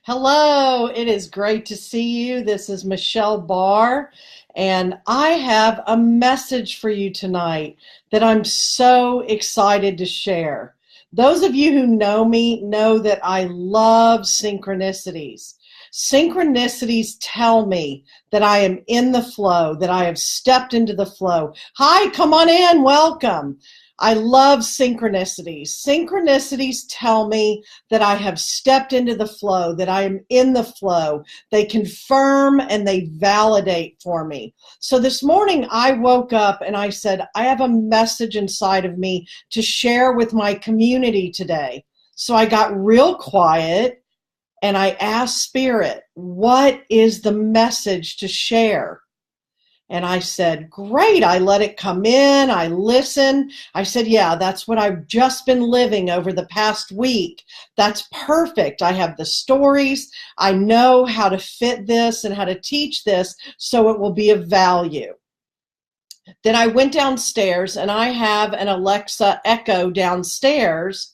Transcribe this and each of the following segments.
Hello, it is great to see you. This is Michelle Barr, and I have a message for you tonight that I'm so excited to share. Those of you who know me know that I love synchronicities. Synchronicities tell me that I am in the flow, that I have stepped into the flow. Hi, come on in, welcome. I love synchronicities. Synchronicities tell me that I have stepped into the flow, that I am in the flow. They confirm and they validate for me. So this morning I woke up and I said, I have a message inside of me to share with my community today. So I got real quiet and I asked Spirit, what is the message to share? And I said, great. I let it come in. I listened. I said, yeah, that's what I've just been living over the past week. That's perfect. I have the stories. I know how to fit this and how to teach this so it will be of value. Then I went downstairs and I have an Alexa Echo downstairs.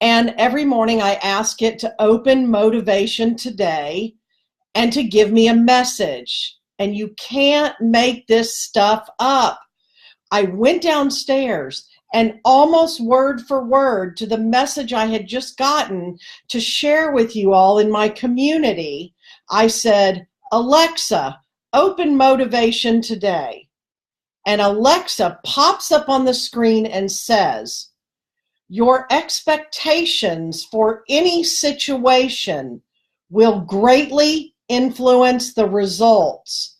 And every morning I ask it to open Motivation Today and to give me a message. And you can't make this stuff up. I went downstairs and almost word for word to the message I had just gotten to share with you all in my community, I said, Alexa, open Motivation Today. And Alexa pops up on the screen and says, your expectations for any situation will greatly influence the results.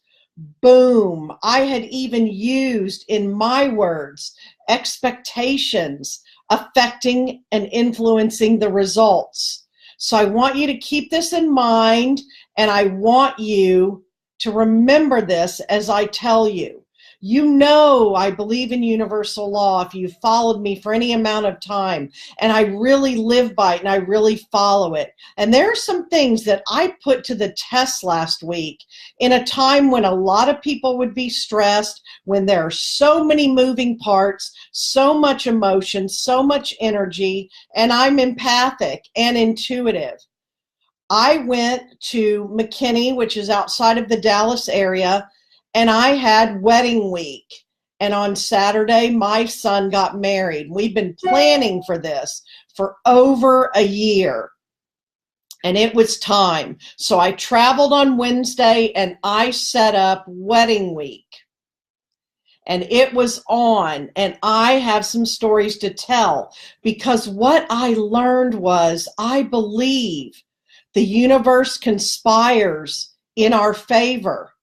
Boom. I had even used in my words, expectations affecting and influencing the results. So I want you to keep this in mind, and I want you to remember this as I tell you. You know I believe in universal law if you've followed me for any amount of time, and I really live by it and I really follow it. And there are some things that I put to the test last week in a time when a lot of people would be stressed, when there are so many moving parts, so much emotion, so much energy, and I'm empathic and intuitive. I went to McKinney, which is outside of the Dallas area, and I had wedding week. And on Saturday, my son got married. We've been planning for this for over a year. And it was time. So I traveled on Wednesday and I set up wedding week. And it was on. And I have some stories to tell. Because what I learned was I believe the universe conspires in our favor.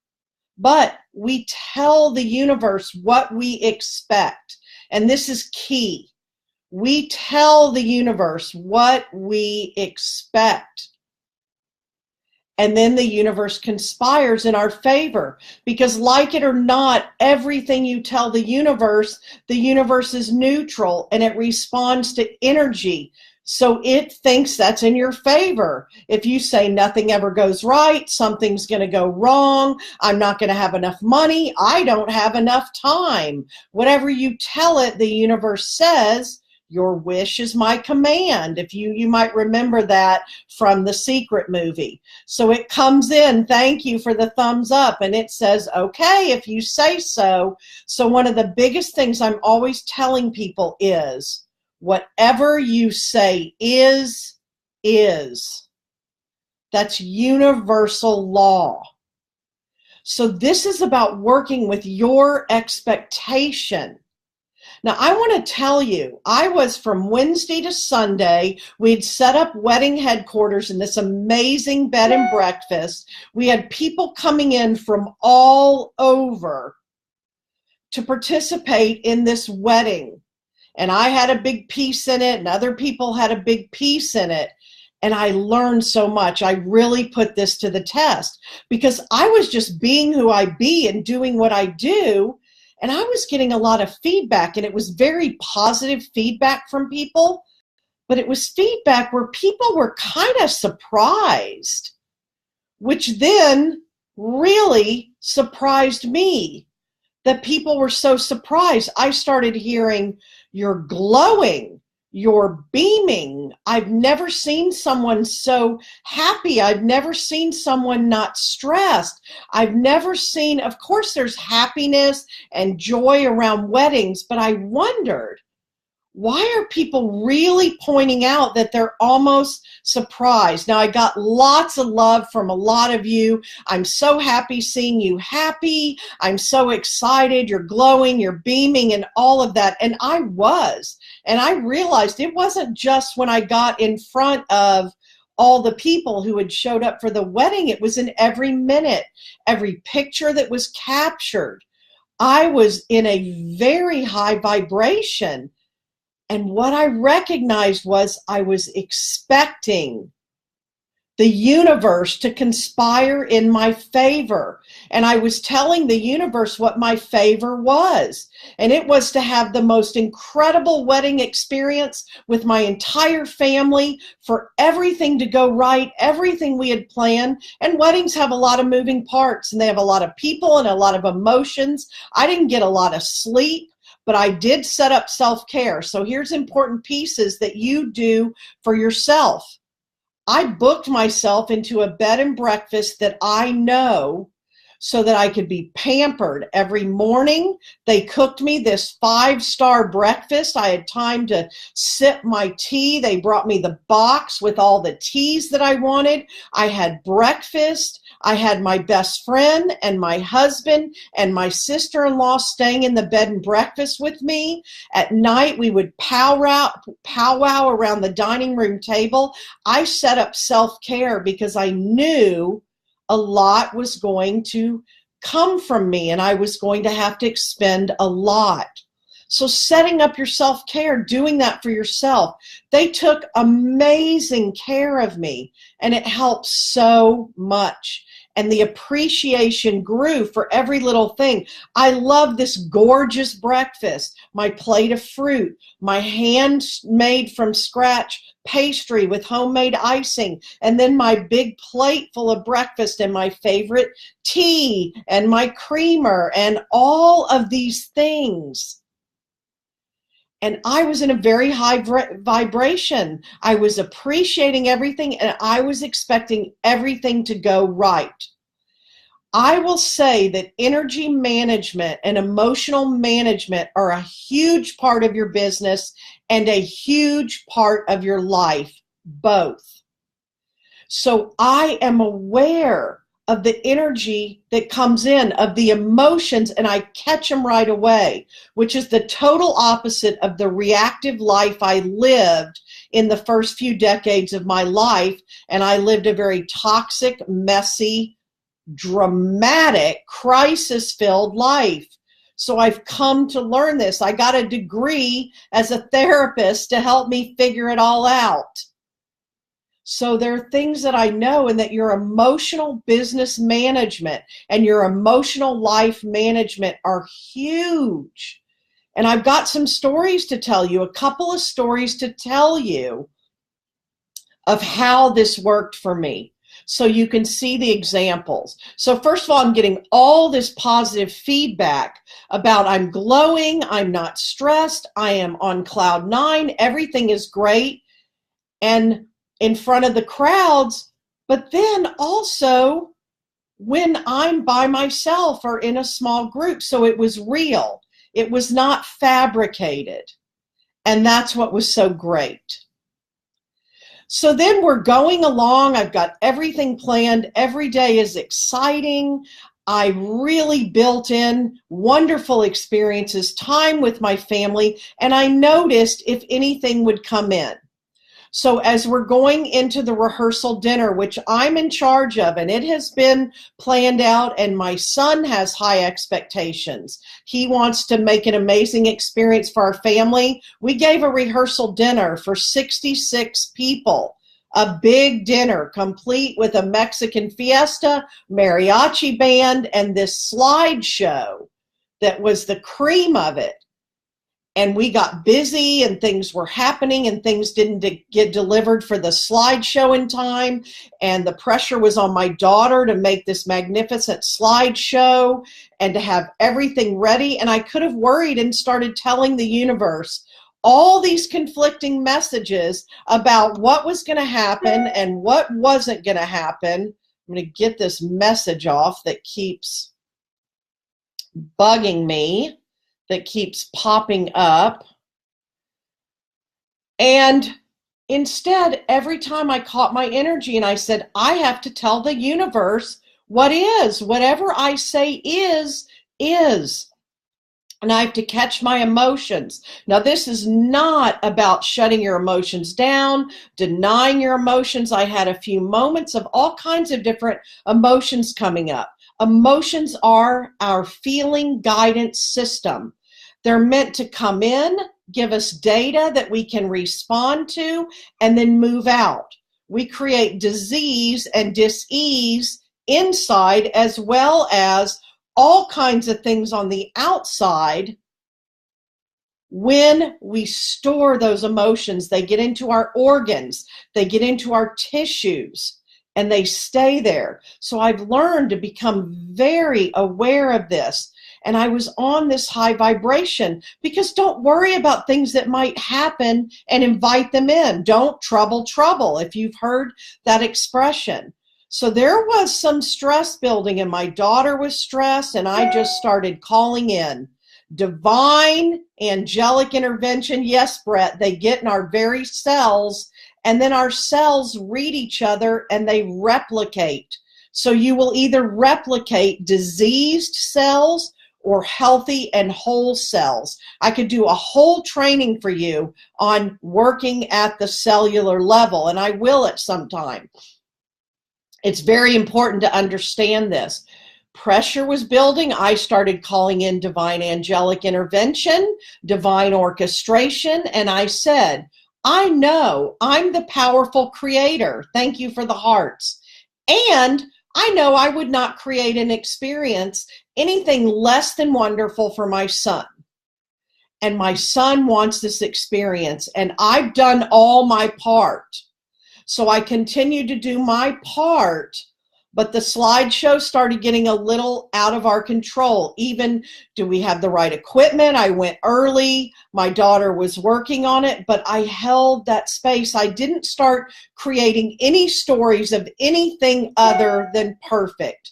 But we tell the universe what we expect. And this is key. We tell the universe what we expect. And then the universe conspires in our favor. Because like it or not, everything you tell the universe is neutral and it responds to energy. So it thinks that's in your favor. If you say nothing ever goes right, something's going to go wrong, I'm not going to have enough money, I don't have enough time. Whatever you tell it, the universe says, your wish is my command. If you might remember that from the Secret movie. So it comes in, thank you for the thumbs up, and it says, okay, if you say so. So one of the biggest things I'm always telling people is, whatever you say is. That's universal law. So this is about working with your expectation. Now, I want to tell you, I was from Wednesday to Sunday. We'd set up wedding headquarters in this amazing bed and breakfast. We had people coming in from all over to participate in this wedding. And I had a big piece in it, and other people had a big piece in it. And I learned so much. I really put this to the test because I was just being who I be and doing what I do. And I was getting a lot of feedback, and it was very positive feedback from people. But it was feedback where people were kind of surprised, which then really surprised me that people were so surprised. I started hearing, you're glowing, You're beaming. I've never seen someone so happy. I've never seen someone not stressed. I've never seen, of course, there's happiness and joy around weddings, but I wondered, why are people really pointing out that they're almost surprised? Now, I got lots of love from a lot of you. I'm so happy seeing you happy. I'm so excited. You're glowing, you're beaming, and all of that. And I was. And I realized it wasn't just when I got in front of all the people who had showed up for the wedding. It was in every minute, every picture that was captured. I was in a very high vibration. And what I recognized was I was expecting the universe to conspire in my favor. And I was telling the universe what my favor was. And it was to have the most incredible wedding experience with my entire family, for everything to go right, everything we had planned. And weddings have a lot of moving parts, and they have a lot of people and a lot of emotions. I didn't get a lot of sleep, but I did set up self-care. So here's important pieces that you do for yourself. I booked myself into a bed and breakfast that I know, so that I could be pampered. Every morning, they cooked me this 5-star breakfast. I had time to sip my tea. They brought me the box with all the teas that I wanted. I had breakfast. I had my best friend and my husband and my sister-in-law staying in the bed and breakfast with me. At night, we would powwow around the dining room table. I set up self-care because I knew a lot was going to come from me, and I was going to have to expend a lot. So setting up your self-care, doing that for yourself, they took amazing care of me, and it helped so much. And the appreciation grew for every little thing. I love this gorgeous breakfast, my plate of fruit, my handmade from scratch pastry with homemade icing, and then my big plate full of breakfast and my favorite tea and my creamer and all of these things. And I was in a very high vibration. I was appreciating everything, and I was expecting everything to go right. I will say that energy management and emotional management are a huge part of your business and a huge part of your life, both. So I am aware of the energy that comes in, of the emotions, and I catch them right away, which is the total opposite of the reactive life I lived in the first few decades of my life. And I lived a very toxic, messy, dramatic, crisis-filled life. So I've come to learn this. I got a degree as a therapist to help me figure it all out. So there are things that I know, and that your emotional business management and your emotional life management are huge. And I've got some stories to tell you, a couple of stories to tell you of how this worked for me, so you can see the examples. So first of all, I'm getting all this positive feedback about I'm glowing, I'm not stressed, I am on cloud 9, everything is great, and in front of the crowds. But then also when I'm by myself or in a small group. So it was real. It was not fabricated. And that's what was so great. So then we're going along. I've got everything planned. Every day is exciting. I really built in wonderful experiences, time with my family, and I noticed if anything would come in. So as we're going into the rehearsal dinner, which I'm in charge of, and it has been planned out, and my son has high expectations. He wants to make an amazing experience for our family. We gave a rehearsal dinner for 66 people, a big dinner complete with a Mexican fiesta, mariachi band, and this slideshow that was the cream of it. And we got busy, and things were happening, and things didn't get delivered for the slideshow in time. And the pressure was on my daughter to make this magnificent slideshow and to have everything ready. And I could have worried and started telling the universe, all these conflicting messages about what was going to happen and what wasn't going to happen. I'm going to get this message off that keeps bugging me, that keeps popping up. And instead, every time I caught my energy and I said, I have to tell the universe what is. Whatever I say is. And I have to catch my emotions. Now, this is not about shutting your emotions down, denying your emotions. I had a few moments of all kinds of different emotions coming up. Emotions are our feeling guidance system. They're meant to come in, give us data that we can respond to, and then move out. We create disease and dis-ease inside, as well as all kinds of things on the outside. When we store those emotions, they get into our organs, they get into our tissues, and they stay there. So I've learned to become very aware of this. And I was on this high vibration, because don't worry about things that might happen and invite them in. Don't trouble, if you've heard that expression. So there was some stress building, and my daughter was stressed, and I just started calling in divine angelic intervention. Yes, Brett, they get in our very cells, and then our cells read each other and they replicate. So you will either replicate diseased cells or healthy and whole cells. I could do a whole training for you on working at the cellular level, and I will at some time. It's very important to understand this. Pressure was building. I started calling in divine angelic intervention, divine orchestration, and I said, I know I'm the powerful creator. Thank you for the hearts. And I know I would not create an experience anything less than wonderful for my son. And my son wants this experience, and I've done all my part. So I continued to do my part, but the slideshow started getting a little out of our control. Even, do we have the right equipment? I went early. My daughter was working on it, but I held that space. I didn't start creating any stories of anything other than perfect.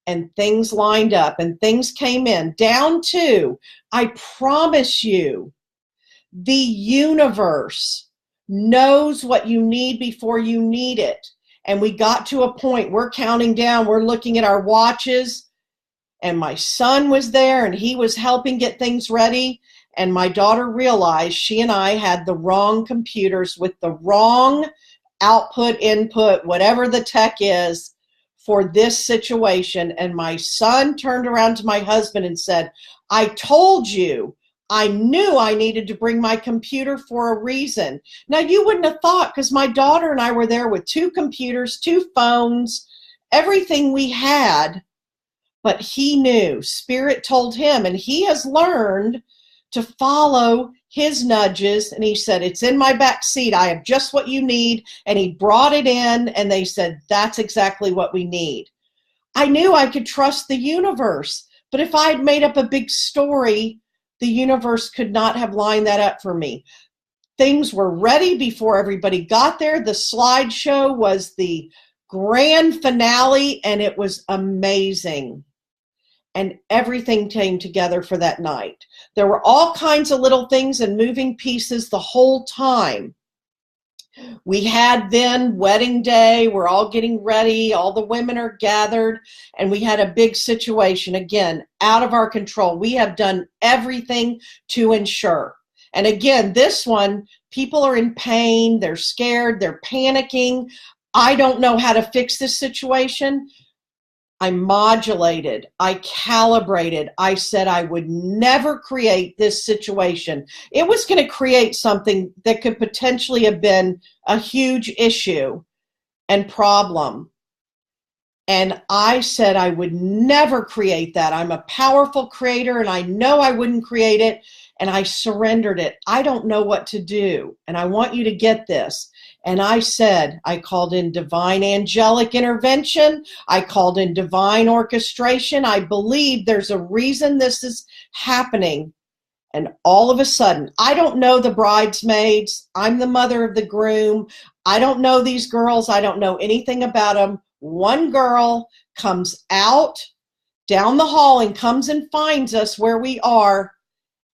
And things lined up and things came in, down to, I promise you, the universe knows what you need before you need it. And we got to a point, we're counting down, we're looking at our watches, and my son was there and he was helping get things ready. And my daughter realized she and I had the wrong computers with the wrong output, input, whatever the tech is for this situation. And my son turned around to my husband and said, I told you, I knew I needed to bring my computer for a reason. Now, you wouldn't have thought, because my daughter and I were there with 2 computers, 2 phones, everything we had, but he knew. Spirit told him, and he has learned to follow his nudges. And he said, it's in my back seat. I have just what you need. And he brought it in, and they said, that's exactly what we need. I knew I could trust the universe, but if I had made up a big story, the universe could not have lined that up for me. Things were ready before everybody got there. The slideshow was the grand finale, and it was amazing. And everything came together for that night. There were all kinds of little things and moving pieces the whole time. We had then wedding day, we're all getting ready, all the women are gathered, and we had a big situation, again, out of our control. We have done everything to ensure. And again, this one, people are in pain, they're scared, they're panicking. I don't know how to fix this situation. I modulated, I calibrated, I said I would never create this situation. It was going to create something that could potentially have been a huge issue and problem. And I said I would never create that. I'm a powerful creator, and I know I wouldn't create it, and I surrendered it. I don't know what to do, and I want you to get this. And I said, I called in divine angelic intervention. I called in divine orchestration. I believe there's a reason this is happening. And all of a sudden, I don't know the bridesmaids. I'm the mother of the groom. I don't know these girls. I don't know anything about them. One girl comes out down the hall and comes and finds us where we are.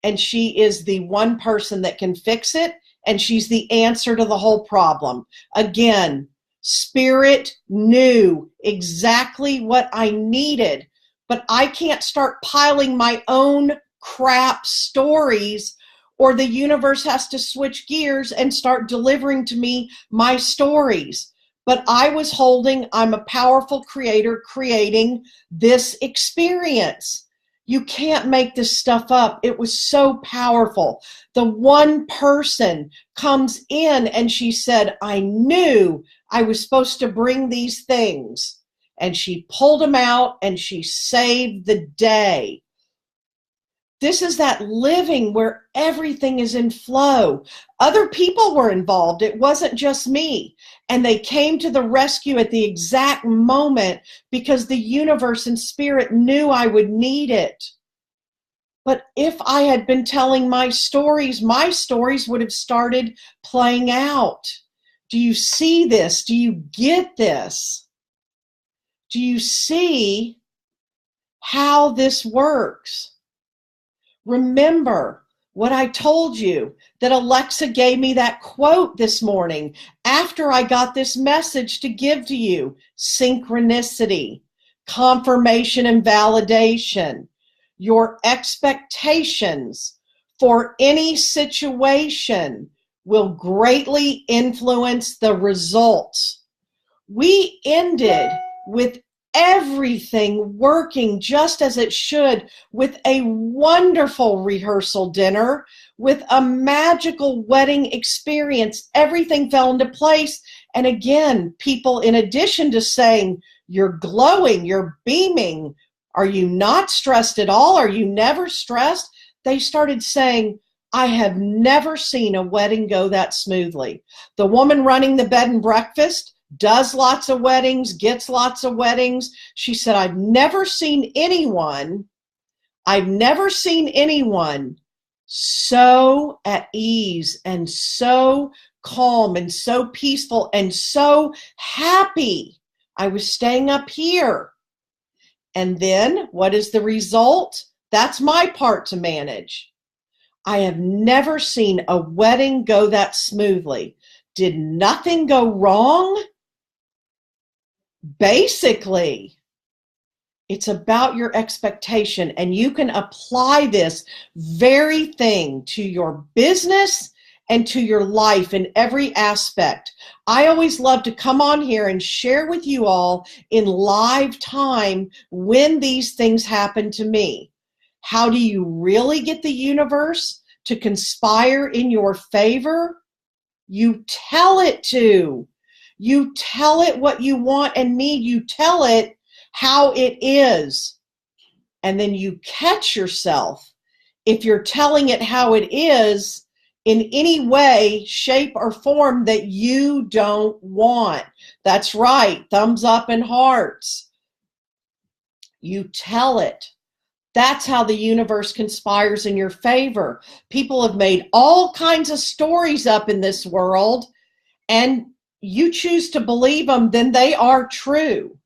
And she is the one person that can fix it. And she's the answer to the whole problem. Again, Spirit knew exactly what I needed, but I can't start piling my own crap stories, or the universe has to switch gears and start delivering to me my stories. But I'm a powerful creator creating this experience. You can't make this stuff up. It was so powerful. The one person comes in and she said, I knew I was supposed to bring these things. And she pulled them out and she saved the day. This is that living where everything is in flow. Other people were involved. It wasn't just me. And they came to the rescue at the exact moment because the universe and spirit knew I would need it. But if I had been telling my stories would have started playing out. Do you see this? Do you get this? Do you see how this works? Remember what I told you, that Alexa gave me that quote this morning after I got this message to give to you. Synchronicity, confirmation and validation. Your expectations for any situation will greatly influence the results. We ended with everything working just as it should, with a wonderful rehearsal dinner, with a magical wedding experience. Everything fell into place. And again, people, in addition to saying, you're glowing, you're beaming, are you not stressed at all? Are you never stressed? They started saying, I have never seen a wedding go that smoothly. The woman running the bed and breakfast does lots of weddings, gets lots of weddings. She said, I've never seen anyone so at ease and so calm and so peaceful and so happy. I was staying up here. And then what is the result? That's my part to manage. I have never seen a wedding go that smoothly. Did nothing go wrong? Basically, it's about your expectation, and you can apply this very thing to your business and to your life in every aspect. I always love to come on here and share with you all in live time when these things happen to me. How do you really get the universe to conspire in your favor? You tell it to. You tell it what you want and need. You tell it how it is. And then you catch yourself if you're telling it how it is in any way, shape, or form that you don't want. That's right. Thumbs up and hearts. You tell it. That's how the universe conspires in your favor. People have made all kinds of stories up in this world, and you choose to believe them, then they are true.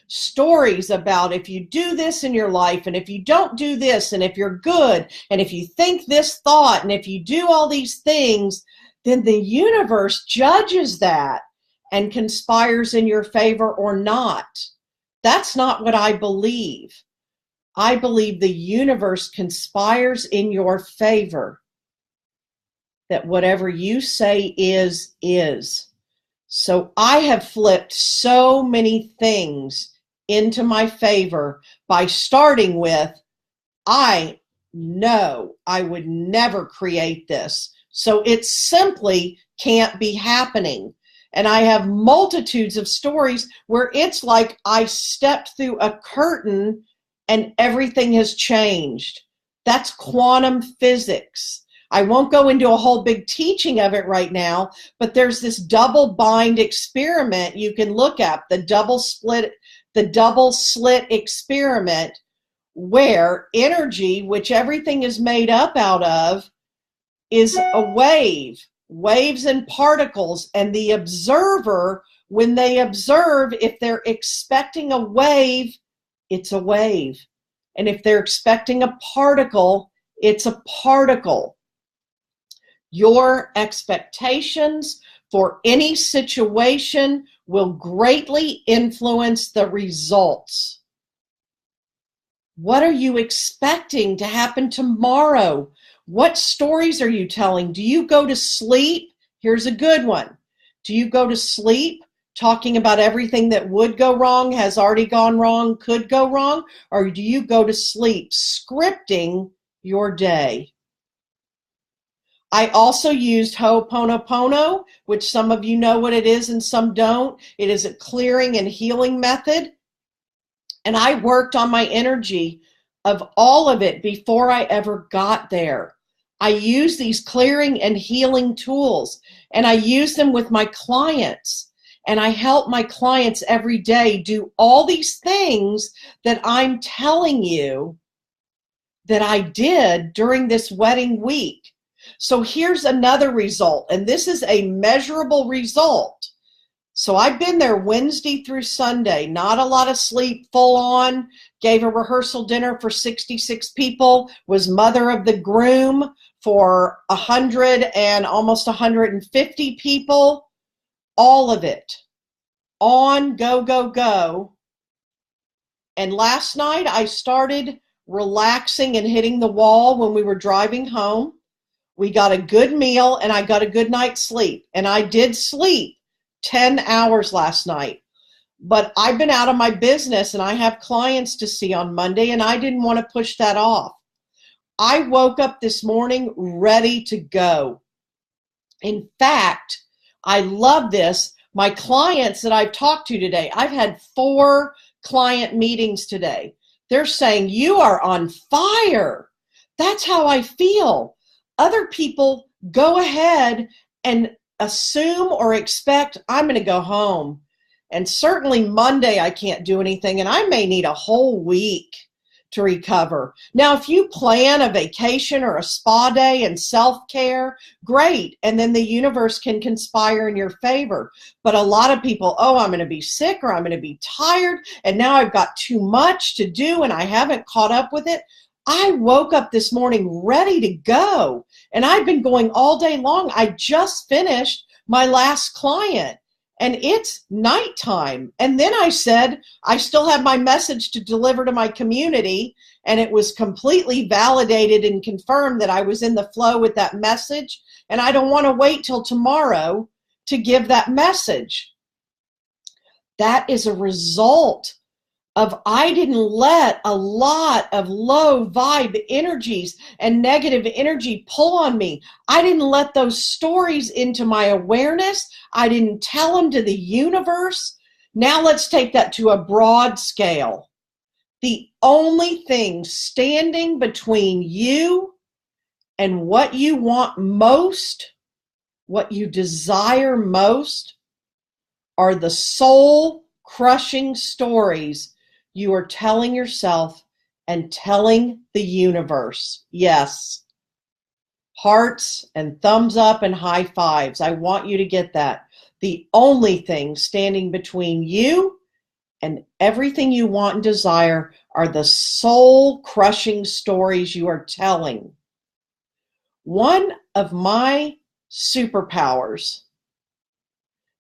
Stories about if you do this in your life, and if you don't do this, and if you're good, and if you think this thought, and if you do all these things, then the universe judges that and conspires in your favor or not. That's not what I believe. I believe the universe conspires in your favor. That whatever you say is. So I have flipped so many things into my favor by starting with, I know I would never create this, so it simply can't be happening. And I have multitudes of stories where it's like I stepped through a curtain and everything has changed. That's quantum physics. I won't go into a whole big teaching of it right now, but there's this double bind experiment you can look at, the double slit experiment, where energy, which everything is made up out of, is a wave, waves and particles. And the observer, when they observe, if they're expecting a wave, it's a wave. And if they're expecting a particle, it's a particle. Your expectations for any situation will greatly influence the results. What are you expecting to happen tomorrow? What stories are you telling? Do you go to sleep? Here's a good one. Do you go to sleep talking about everything that would go wrong, has already gone wrong, could go wrong? Or do you go to sleep scripting your day? I also used Ho'oponopono, which some of you know what it is and some don't. It is a clearing and healing method. And I worked on my energy of all of it before I ever got there. I use these clearing and healing tools, and I use them with my clients. And I help my clients every day do all these things that I'm telling you that I did during this wedding week. So here's another result, and this is a measurable result. So I've been there Wednesday through Sunday, not a lot of sleep, full on, gave a rehearsal dinner for 66 people, was mother of the groom for 100 and almost 150 people, all of it. On, go, go, go. And last night I started relaxing and hitting the wall when we were driving home. We got a good meal and I got a good night's sleep. And I did sleep 10 hours last night. But I've been out of my business and I have clients to see on Monday and I didn't want to push that off. I woke up this morning ready to go. In fact, I love this. My clients that I've talked to today, I've had 4 client meetings today. They're saying, you are on fire. That's how I feel. Other people go ahead and assume or expect I'm going to go home. And certainly Monday I can't do anything, and I may need a whole week to recover. Now, if you plan a vacation or a spa day and self-care, great. And then the universe can conspire in your favor. But a lot of people, oh, I'm going to be sick or I'm going to be tired, and now I've got too much to do and I haven't caught up with it. I woke up this morning ready to go, and I've been going all day long. I just finished my last client, and it's nighttime. And then I said, I still have my message to deliver to my community, and it was completely validated and confirmed that I was in the flow with that message, and I don't want to wait till tomorrow to give that message. That is a result of I didn't let a lot of low vibe energies and negative energy pull on me. I didn't let those stories into my awareness. I didn't tell them to the universe. Now let's take that to a broad scale. The only thing standing between you and what you want most, what you desire most, are the soul-crushing stories you are telling yourself and telling the universe. Yes. Hearts and thumbs up and high fives. I want you to get that. The only thing standing between you and everything you want and desire are the soul-crushing stories you are telling. One of my superpowers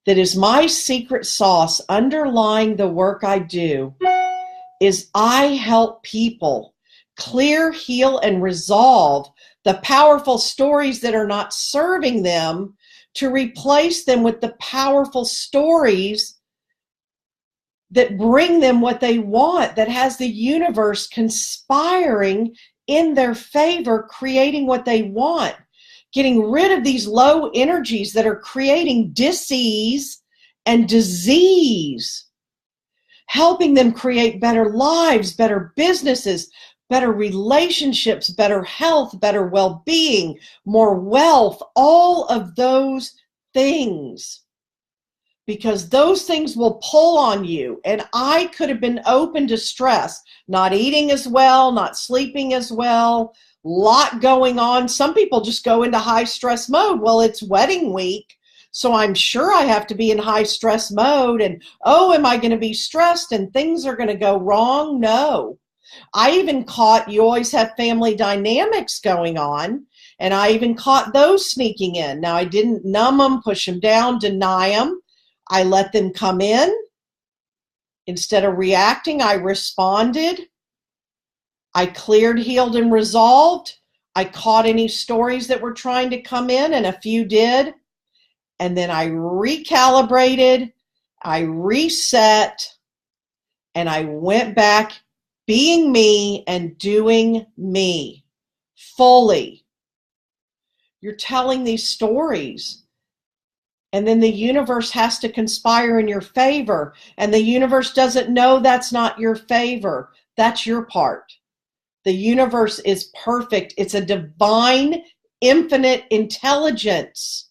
that is my secret sauce underlying the work I do is I help people clear, heal, and resolve the powerful stories that are not serving them to replace them with the powerful stories that bring them what they want, that has the universe conspiring in their favor, creating what they want, getting rid of these low energies that are creating dis-ease and disease, helping them create better lives, better businesses, better relationships, better health, better well-being, more wealth, all of those things. because those things will pull on you. And I could have been open to stress, not eating as well, not sleeping as well, lot going on. Some people just go into high stress mode. Well, it's wedding week, so I'm sure I have to be in high stress mode. And oh, am I going to be stressed and things are going to go wrong? No. I even caught, you always have family dynamics going on, and I even caught those sneaking in. Now, I didn't numb them, push them down, deny them. I let them come in. Instead of reacting, I responded. I cleared, healed, and resolved. I caught any stories that were trying to come in, and a few did. And then I recalibrated, I reset, and I went back being me and doing me fully. You're telling these stories, and then the universe has to conspire in your favor, and the universe doesn't know that's not your favor. That's your part. The universe is perfect. It's a divine, infinite intelligence,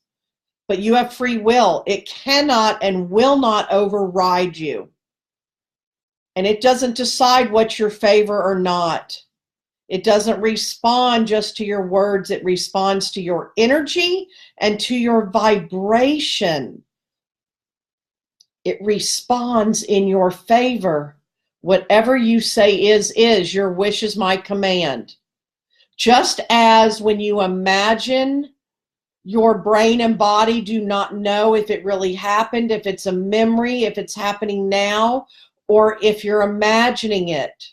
but you have free will. It cannot and will not override you. And it doesn't decide what's your favor or not. It doesn't respond just to your words. It responds to your energy and to your vibration. It responds in your favor. Whatever you say is. Your wish is my command. Just as when you imagine, your brain and body do not know if it really happened, if it's a memory, if it's happening now, or if you're imagining it.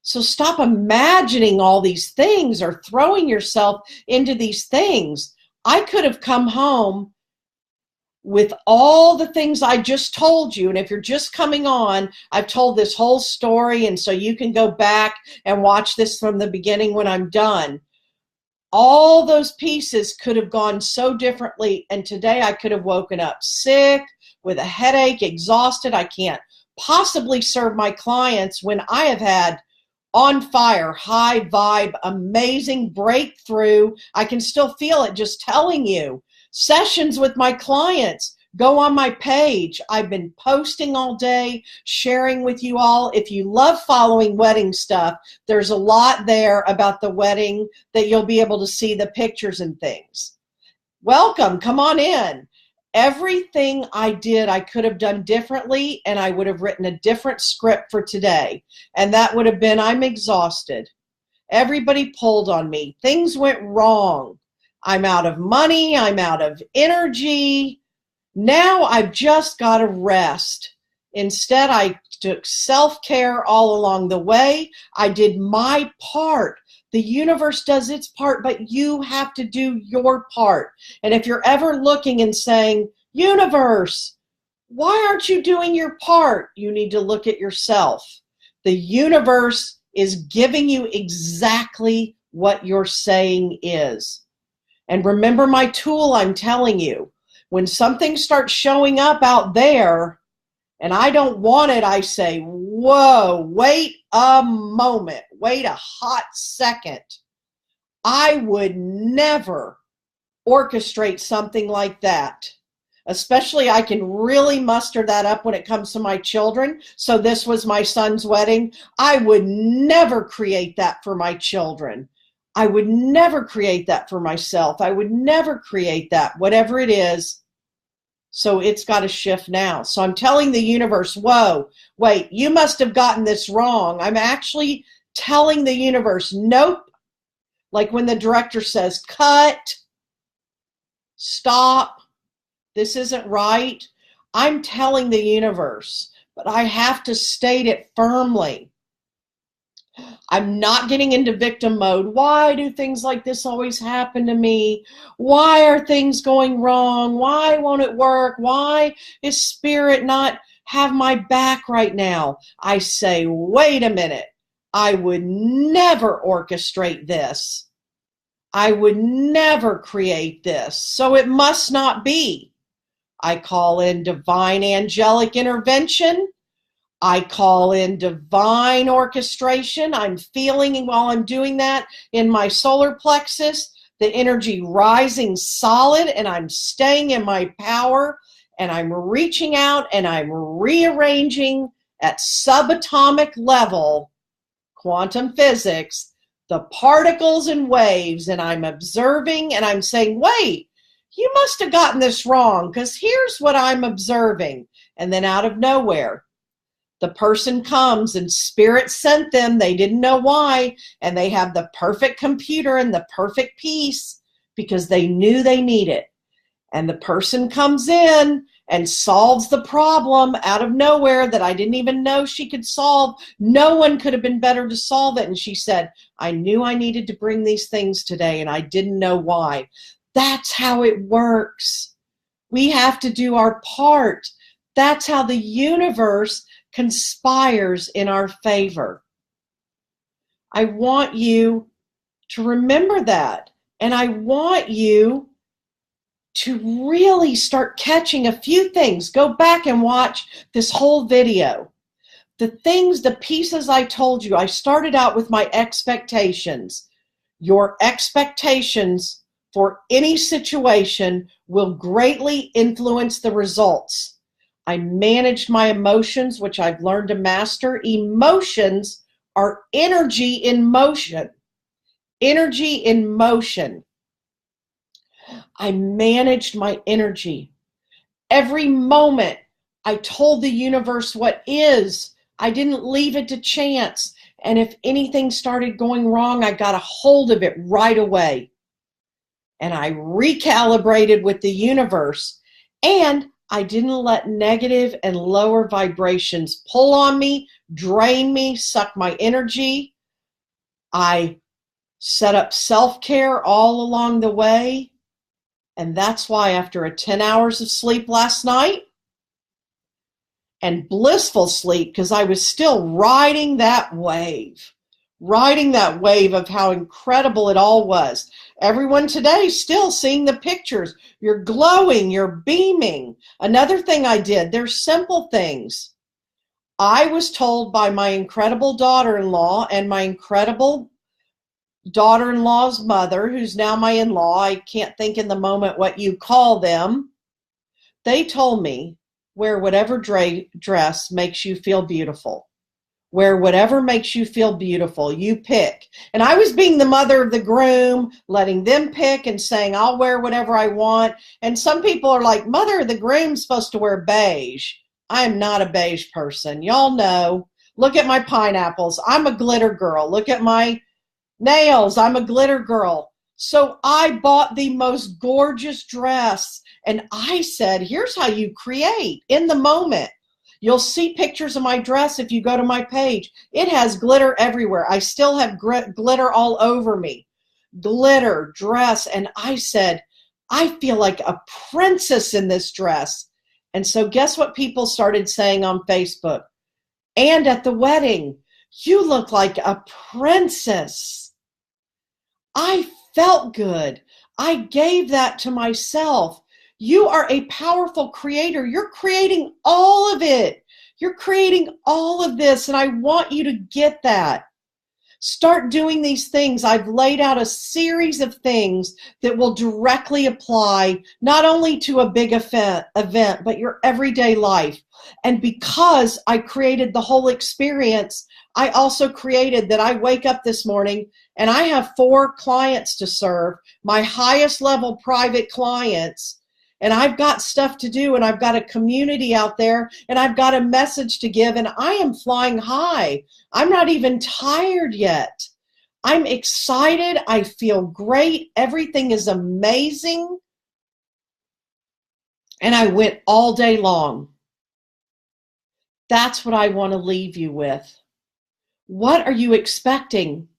So stop imagining all these things or throwing yourself into these things. I could have come home with all the things I just told you. And if you're just coming on, I've told this whole story. And so you can go back and watch this from the beginning when I'm done. All those pieces could have gone so differently. And today I could have woken up sick, with a headache, exhausted. I can't possibly serve my clients when I have had on fire, high vibe, amazing breakthrough. I can still feel it just telling you. Sessions with my clients. Go on my page. I've been posting all day, sharing with you all. If you love following wedding stuff, there's a lot there about the wedding that you'll be able to see the pictures and things. Welcome. Come on in. Everything I did, I could have done differently, and I would have written a different script for today. And that would have been, I'm exhausted. Everybody pulled on me. Things went wrong. I'm out of money. I'm out of energy. Now I've just got to rest. Instead, I took self-care all along the way. I did my part. The universe does its part, but you have to do your part. And if you're ever looking and saying, universe, why aren't you doing your part? You need to look at yourself. The universe is giving you exactly what you're saying is. And remember my tool I'm telling you. When something starts showing up out there and I don't want it, I say, whoa, wait a moment. Wait a hot second. I would never orchestrate something like that. Especially I can really muster that up when it comes to my children. So this was my son's wedding. I would never create that for my children. I would never create that for myself. I would never create that, whatever it is. So it's got to shift now. So I'm telling the universe, whoa, wait, you must have gotten this wrong. I'm actually telling the universe, nope. Like when the director says, cut, stop, this isn't right. I'm telling the universe, but I have to state it firmly. I'm not getting into victim mode. Why do things like this always happen to me? Why are things going wrong? Why won't it work? Why is spirit not have my back right now? I say, wait a minute. I would never orchestrate this. I would never create this. So it must not be. I call in divine angelic intervention. I call in divine orchestration. I'm feeling while I'm doing that in my solar plexus, the energy rising solid, and I'm staying in my power. and I'm reaching out and I'm rearranging at subatomic level, quantum physics, the particles and waves, and I'm observing and I'm saying, wait, you must have gotten this wrong because here's what I'm observing. And then out of nowhere, the person comes and spirit sent them. They didn't know why. And they have the perfect computer and the perfect piece because they knew they need it. And the person comes in and solves the problem out of nowhere that I didn't even know she could solve. No one could have been better to solve it. And she said, I knew I needed to bring these things today and I didn't know why. That's how it works. We have to do our part. That's how the universe conspires in our favor. I want you to remember that. And I want you to really start catching a few things. Go back and watch this whole video. The things, the pieces I told you, I started out with my expectations. Your expectations for any situation will greatly influence the results. I managed my emotions, which I've learned to master. Emotions are energy in motion. Energy in motion. I managed my energy. Every moment I told the universe what is. I didn't leave it to chance. And if anything started going wrong, I got a hold of it right away. And I recalibrated with the universe. And I didn't let negative and lower vibrations pull on me, drain me, suck my energy. I set up self-care all along the way. And that's why after 10 hours of sleep last night, and blissful sleep, because I was still riding that wave of how incredible it all was. Everyone today still seeing the pictures. You're glowing, you're beaming. Another thing I did, there's simple things. I was told by my incredible daughter-in-law and my incredible daughter-in-law's mother, who's now my in-law, I can't think in the moment what you call them. They told me, wear whatever dress makes you feel beautiful. Wear whatever makes you feel beautiful. You pick. And I was being the mother of the groom, letting them pick and saying, I'll wear whatever I want. And some people are like, mother of the groom's supposed to wear beige. I am not a beige person. Y'all know. Look at my pineapples. I'm a glitter girl. Look at my nails. I'm a glitter girl. So I bought the most gorgeous dress and I said, here's how you create in the moment. You'll see pictures of my dress if you go to my page. It has glitter everywhere. I still have glitter all over me. Glitter, dress. And I said, I feel like a princess in this dress. And so guess what people started saying on Facebook? And at the wedding, you look like a princess. I felt good. I gave that to myself. You are a powerful creator. You're creating all of it. You're creating all of this, and I want you to get that. Start doing these things. I've laid out a series of things that will directly apply not only to a big event, but your everyday life. And because I created the whole experience, I also created that I wake up this morning and I have 4 clients to serve, my highest level private clients. And I've got stuff to do, and I've got a community out there, and I've got a message to give, and I am flying high. I'm not even tired yet. I'm excited. I feel great. Everything is amazing. And I went all day long. That's what I want to leave you with. What are you expecting?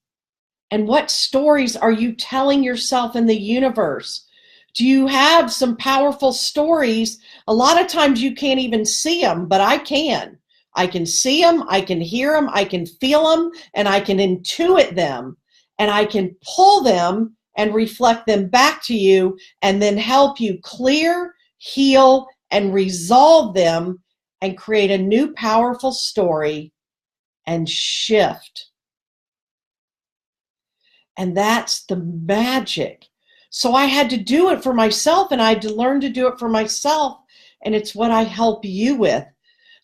And what stories are you telling yourself in the universe? Do you have some powerful stories? A lot of times you can't even see them, but I can. I can see them, I can hear them, I can feel them, and I can intuit them. And I can pull them and reflect them back to you and then help you clear, heal, and resolve them and create a new powerful story and shift. And that's the magic. So I had to do it for myself, and I had to learn to do it for myself. and it's what I help you with.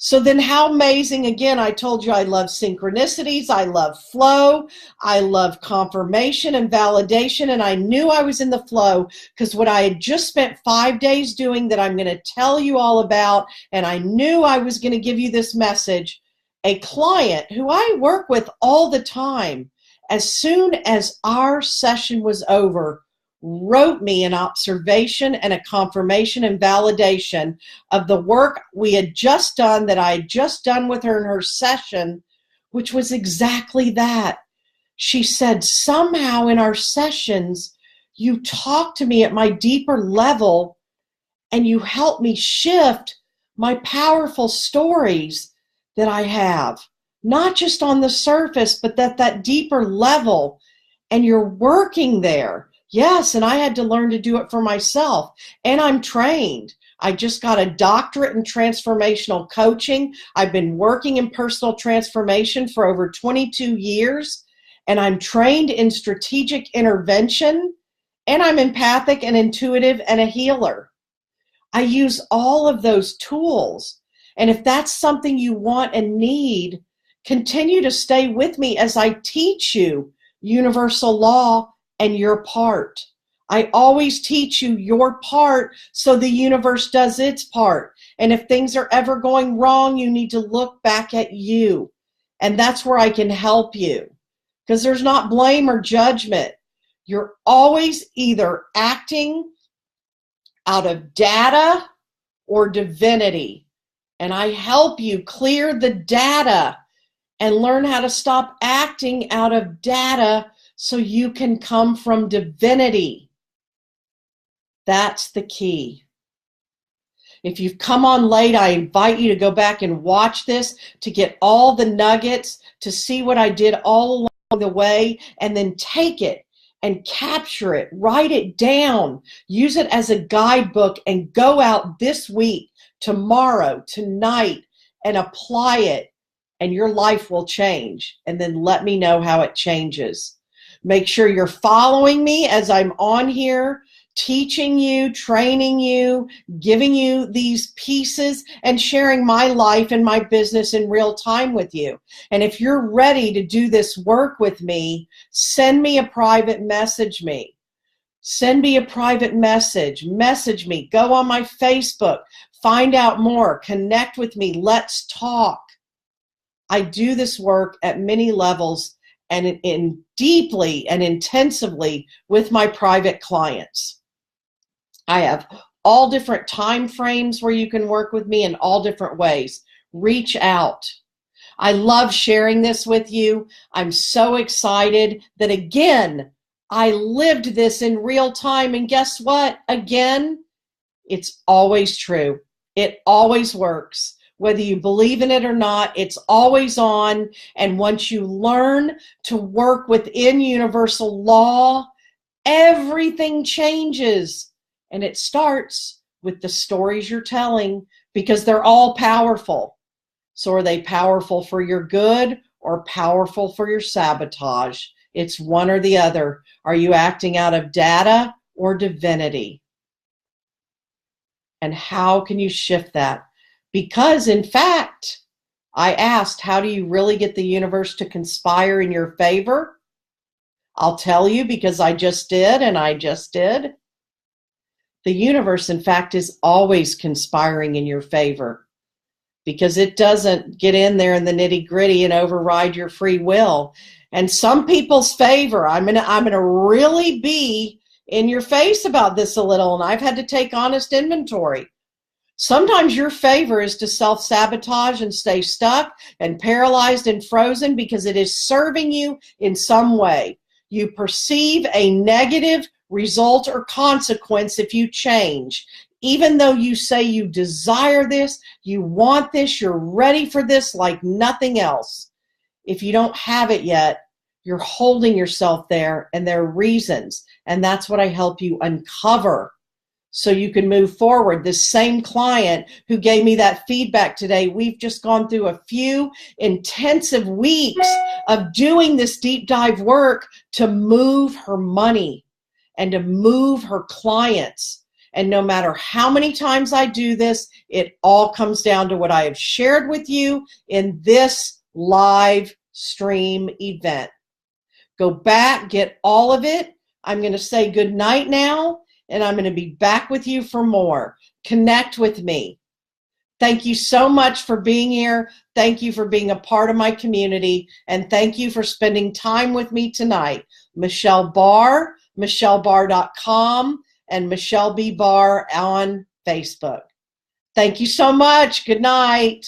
So then how amazing, again, I told you I love synchronicities, I love flow, I love confirmation and validation, and I knew I was in the flow because what I had just spent 5 days doing that I'm going to tell you all about, and I knew I was going to give you this message. A client who I work with all the time, as soon as our session was over, wrote me an observation and a confirmation and validation of the work we had just done, that I had just done with her in her session, which was exactly that. She said, somehow in our sessions, you talk to me at my deeper level and you help me shift my powerful stories that I have, not just on the surface, but that deeper level, and you're working there. Yes, and I had to learn to do it for myself, and I'm trained. I just got a doctorate in transformational coaching. I've been working in personal transformation for over 22 years, and I'm trained in strategic intervention, and I'm empathic and intuitive and a healer. I use all of those tools, and if that's something you want and need, continue to stay with me as I teach you universal law and your part. I always teach you your part so the universe does its part. And if things are ever going wrong, you need to look back at you. And that's where I can help you, because there's not blame or judgment. You're always either acting out of data or divinity. And I help you clear the data and learn how to stop acting out of data so you can come from divinity. That's the key. If you've come on late, I invite you to go back and watch this to get all the nuggets, to see what I did all along the way, and then take it and capture it, write it down, use it as a guidebook, and go out this week, tomorrow, tonight, and apply it, and your life will change. And then let me know how it changes. Make sure you're following me as I'm on here, teaching you, training you, giving you these pieces, and sharing my life and my business in real time with you. And if you're ready to do this work with me, send me a private message me. Send me a private message me, go on my Facebook, find out more, connect with me, let's talk. I do this work at many levels and in deeply and intensively with my private clients. I have all different time frames where you can work with me in all different ways. Reach out. I love sharing this with you. I'm so excited that, again, I lived this in real time, and guess what? Again, it's always true. It always works. Whether you believe in it or not, it's always on. And once you learn to work within universal law, everything changes. And it starts with the stories you're telling, because they're all powerful. So are they powerful for your good or powerful for your sabotage? It's one or the other. Are you acting out of data or divinity? And how can you shift that? Because, in fact, I asked, how do you really get the universe to conspire in your favor? I'll tell you, because I just did, and I just did. The universe, in fact, is always conspiring in your favor, because it doesn't get in there in the nitty-gritty and override your free will. And some people's favor, I'm gonna really be in your face about this a little, and I've had to take honest inventory. Sometimes your favor is to self-sabotage and stay stuck and paralyzed and frozen because it is serving you in some way. You perceive a negative result or consequence if you change. Even though you say you desire this, you want this, you're ready for this like nothing else. If you don't have it yet, you're holding yourself there, and there are reasons. And that's what I help you uncover so you can move forward. This same client who gave me that feedback today, we've just gone through a few intensive weeks of doing this deep dive work to move her money and to move her clients. And no matter how many times I do this, it all comes down to what I have shared with you in this live stream event. Go back, get all of it. I'm going to say good night now, and I'm going to be back with you for more. Connect with me. Thank you so much for being here. Thank you for being a part of my community, and thank you for spending time with me tonight. Michelle Barr, michellebarr.com, and Michelle B. Barr on Facebook. Thank you so much. Good night.